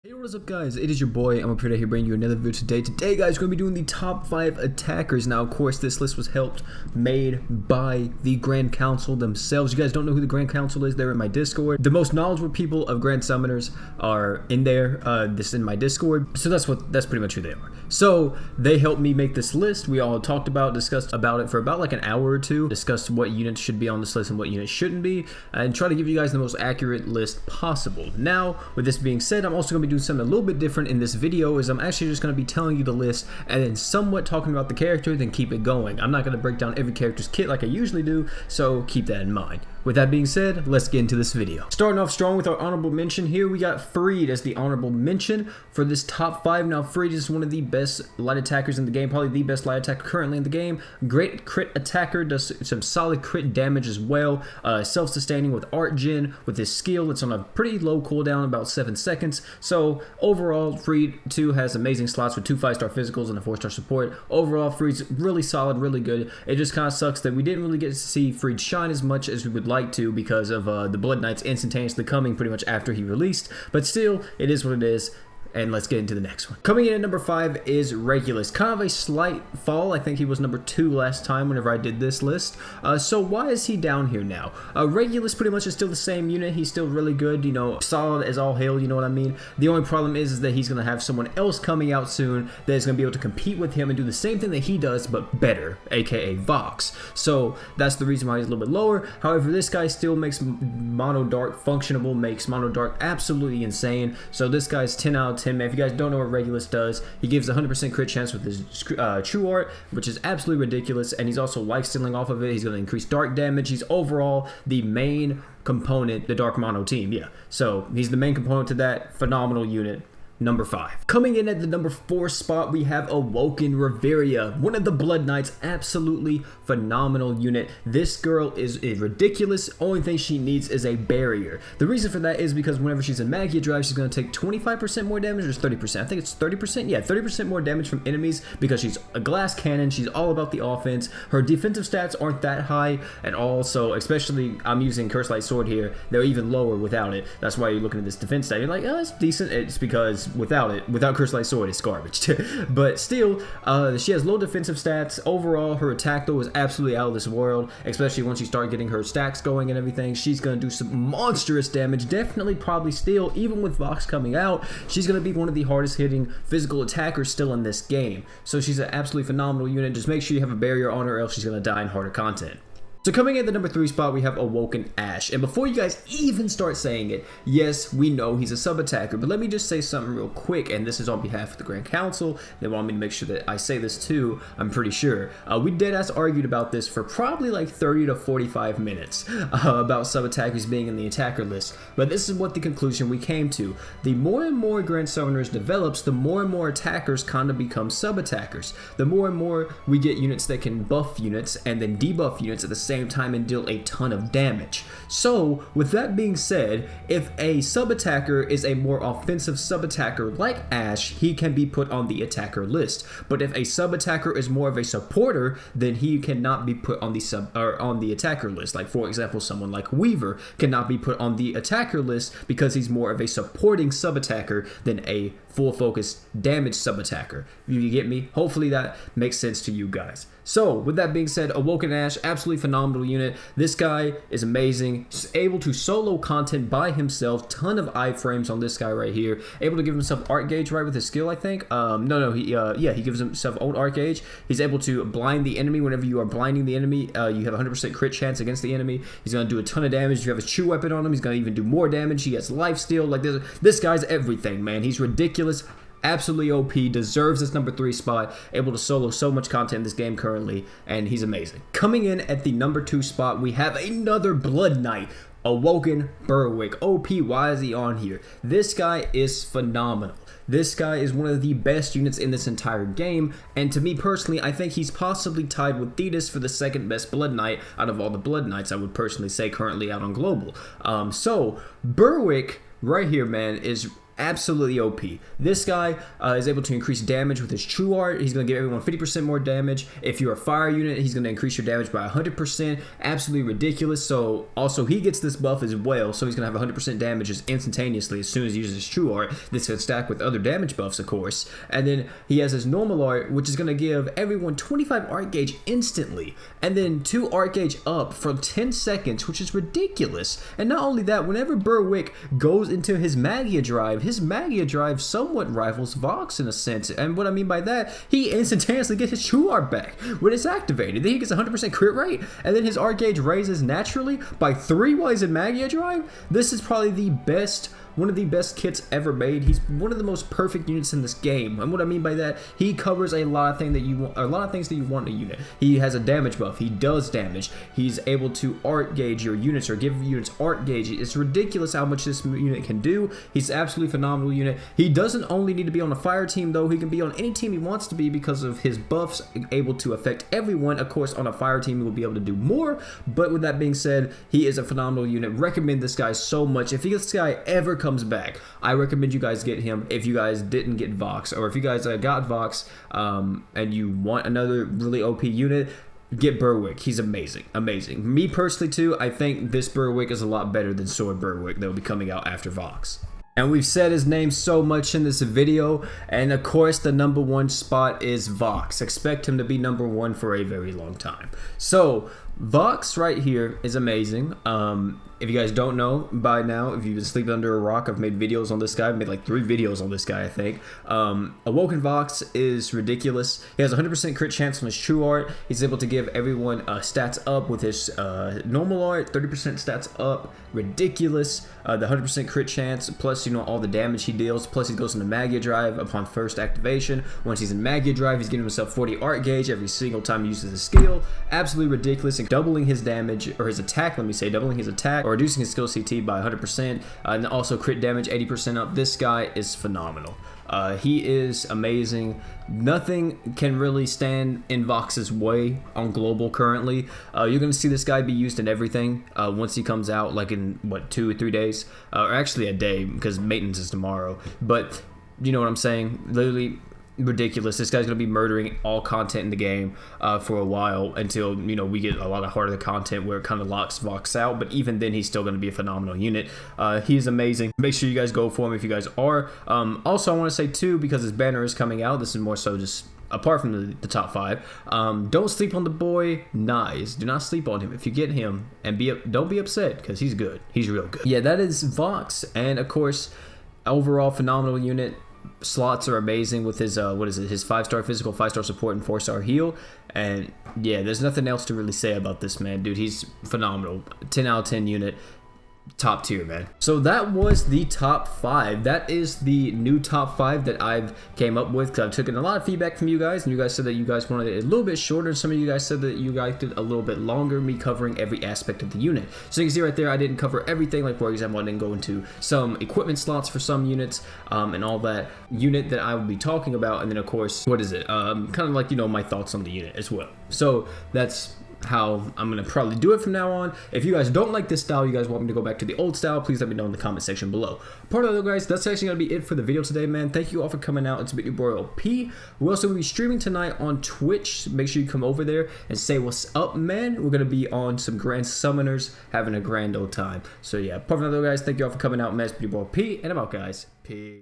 Hey, what is up guys, it is your boy, I'm up here bringing you another video today. Today guys, we're going to be doing the top 5 attackers. Now of course this list was made by the Grand Council themselves. You guys don't know who the Grand Council is, they're in my Discord. The most knowledgeable people of Grand Summoners are in there, this in my Discord. So that's pretty much who they are. So they helped me make this list. We all discussed about it for about like an hour or two. Discussed what units should be on this list and what units shouldn't be. And try to give you guys the most accurate list possible. Now, with this being said, I'm also going to be doing something a little bit different in this video. Is I'm actually just going to be telling you the list and then somewhat talking about the character, then keep it going. I'm not going to break down every character's kit like I usually do, so keep that in mind. With that being said, let's get into this video. Starting off strong with our honorable mention here, we got Freed as the honorable mention for this top 5. Now, Freed is one of the best light attackers in the game, probably the best light attacker currently in the game. Great crit attacker, does some solid crit damage as well. Self-sustaining with art gen, with his skill. It's on a pretty low cooldown, about 7 seconds. So overall, Freed 2 has amazing slots with 2 5-star physicals and a 4-star support. Overall, Freed's really solid, really good. It just kind of sucks that we didn't really get to see Freed shine as much as we would like to because of the Blood Knights instantaneously coming pretty much after he released. But still, it is what it is. And let's get into the next one. Coming in at number 5 is Regulus. Kind of a slight fall. I think he was number 2 last time whenever I did this list. So why is he down here now? Regulus pretty much is still the same unit. He's still really good, you know, solid as all hell, you know what I mean? The only problem is that he's going to have someone else coming out soon that is going to be able to compete with him and do the same thing that he does, but better, aka Vox. So that's the reason why he's a little bit lower. However, this guy still makes Mono Dark functionable, makes Mono Dark absolutely insane. So this guy's 10 out of 10, man. If you guys don't know what Regulus does, he gives 100% crit chance with his true art, which is absolutely ridiculous, and he's also life stealing off of it. He's going to increase dark damage. He's overall the main component, the Dark Mono team, yeah. So he's the main component to that. Phenomenal unit. Number 5. Coming in at the number 4 spot, we have Awoken Reveria, one of the Blood Knights. Absolutely phenomenal unit. This girl is ridiculous. Only thing she needs is a barrier. The reason for that is because whenever she's in Magia Drive, she's going to take 25% more damage, or 30%. I think it's 30%. Yeah, 30% more damage from enemies because she's a glass cannon. She's all about the offense. Her defensive stats aren't that high at all, so especially I'm using Curse Light Sword here. They're even lower without it. That's why you're looking at this defense stat. You're like, oh, it's decent. It's because without Curse Light Sword, it's garbage. But still, she has low defensive stats. Overall, her attack though is absolutely out of this world, especially once you start getting her stacks going and everything. She's going to do some monstrous damage. Definitely, probably still, even with Vox coming out, she's going to be one of the hardest hitting physical attackers still in this game. So she's an absolutely phenomenal unit. Just make sure you have a barrier on her, or else she's going to die in harder content. So coming in at the number 3 spot, we have Awoken Ash. And before you guys even start saying it, yes, we know he's a sub-attacker, but let me just say something real quick, and this is on behalf of the Grand Council. They want me to make sure that I say this too, I'm pretty sure. We deadass argued about this for probably like 30 to 45 minutes about sub-attackers being in the attacker list. But this is what the conclusion we came to. The more and more Grand Summoners develops, the more and more attackers kind of become sub-attackers. The more and more we get units that can buff units and then debuff units at the same time and deal a ton of damage. So with that being said, if a sub-attacker is a more offensive sub-attacker like Ash, he can be put on the attacker list. But if a sub-attacker is more of a supporter, then he cannot be put on the attacker list. Like for example, someone like Weaver cannot be put on the attacker list because he's more of a supporting sub-attacker than a full focus damage sub-attacker. You get me? Hopefully that makes sense to you guys. So with that being said, Awoken Ash, absolutely phenomenal unit. This guy is amazing. Just able to solo content by himself. Ton of iframes on this guy right here. Able to give himself art gauge right with his skill, I think. He gives himself old art gauge. He's able to blind the enemy. Whenever you are blinding the enemy, you have 100% crit chance against the enemy. He's going to do a ton of damage. If you have a true weapon on him, he's going to even do more damage. He has life steal. Like this guy's everything, man. He's ridiculous. Absolutely OP, deserves this number 3 spot, able to solo so much content in this game currently, and he's amazing. Coming in at the number 2 spot, we have another Blood Knight, Awoken Berwick. OP, why is he on here? This guy is phenomenal. This guy is one of the best units in this entire game, and to me personally, I think he's possibly tied with Thetis for the second best Blood Knight out of all the Blood Knights, I would personally say, currently out on Global. So, Berwick right here, man, is absolutely OP. This guy is able to increase damage with his true art. He's going to give everyone 50% more damage. If you're a fire unit, he's going to increase your damage by 100%. Absolutely ridiculous. So also he gets this buff as well, so he's going to have 100% damage just instantaneously as soon as he uses his true art. This can stack with other damage buffs, of course. And then he has his normal art, which is going to give everyone 25 art gauge instantly, and then 2 art gauge up for 10 seconds, which is ridiculous. And not only that, whenever Berwick goes into his Magia Drive somewhat rivals Vox in a sense. And what I mean by that, he instantaneously gets his true art back when it's activated. Then he gets 100% crit rate, and then his art gauge raises naturally by 3 while he's in Magia Drive. This is probably one of the best kits ever made. He's one of the most perfect units in this game. And what I mean by that, he covers a lot of things that you want in a unit. He has a damage buff. He does damage. He's able to art gauge your units or give units art gauge. It's ridiculous how much this unit can do. He's an absolutely phenomenal unit. He doesn't only need to be on a fire team though. He can be on any team he wants to be because of his buffs able to affect everyone. Of course, on a fire team, he will be able to do more. But with that being said, he is a phenomenal unit. Recommend this guy so much. If this guy ever comes back, I recommend you guys get him. If you guys didn't get Vox, or if you guys got Vox and you want another really OP unit, get Berwick. He's amazing. Me personally too, I think this Berwick is a lot better than Sword Berwick that will be coming out after Vox. And we've said his name so much in this video, and of course the #1 spot is Vox. Expect him to be #1 for a very long time. So Vox right here is amazing. If you guys don't know by now, if you've been sleeping under a rock, I've made videos on this guy. I've made like 3 videos on this guy, I think. Awoken Vox is ridiculous. He has 100% crit chance on his true art. He's able to give everyone stats up with his normal art, 30% stats up. Ridiculous. The 100% crit chance, plus all the damage he deals. Plus he goes into Magia Drive upon first activation. Once he's in Magia Drive, he's giving himself 40 art gauge every single time he uses his skill. Absolutely ridiculous. And doubling his damage, or his attack, let me say, doubling his attack, or reducing his skill CT by 100%, and also crit damage 80% up. This guy is phenomenal. He is amazing. Nothing can really stand in Vox's way on global currently. You're going to see this guy be used in everything once he comes out, like in, what, 2 or 3 days? Or actually a day, because maintenance is tomorrow. But you know what I'm saying? Literally ridiculous. This guy's going to be murdering all content in the game for a while until we get a lot of harder content where it kind of locks Vox out. But even then, he's still going to be a phenomenal unit. He's amazing. Make sure you guys go for him if you guys are. Also, I want to say too, because his banner is coming out, this is more so just apart from the top 5, don't sleep on the boy Nyes. Do not sleep on him. If you get him, and don't be upset, because he's good. He's real good. Yeah, that is Vox, and of course, overall phenomenal unit. Slots are amazing with his his 5-star physical, 5-star support, and 4-star heal. And yeah, there's nothing else to really say about this man, dude. He's phenomenal. 10 out of 10 unit. Top tier, man. So that was the top 5. That is the new top 5 that I've came up with, because I've taken a lot of feedback from you guys, and you guys said that you guys wanted it a little bit shorter. Some of you guys said that you guys did a little bit longer, me covering every aspect of the unit. So you can see right there, I didn't cover everything. Like, for example, I didn't go into some equipment slots for some units and all that unit that I will be talking about. And then of course, what is it? Kind of like, my thoughts on the unit as well. So that's how I'm gonna probably do it from now on. If you guys don't like this style, you guys want me to go back to the old style, please let me know in the comment section below. Part of that, guys, that's actually gonna be it for the video today, man. Thank you all for coming out. It's Big Boy P. We also will be streaming tonight on Twitch. Make sure you come over there and say what's up, man. We're gonna be on some Grand Summoners, having a grand old time. So yeah, part of that, guys, thank you all for coming out, man. It's Big Boy P, and I'm out, guys. Peace.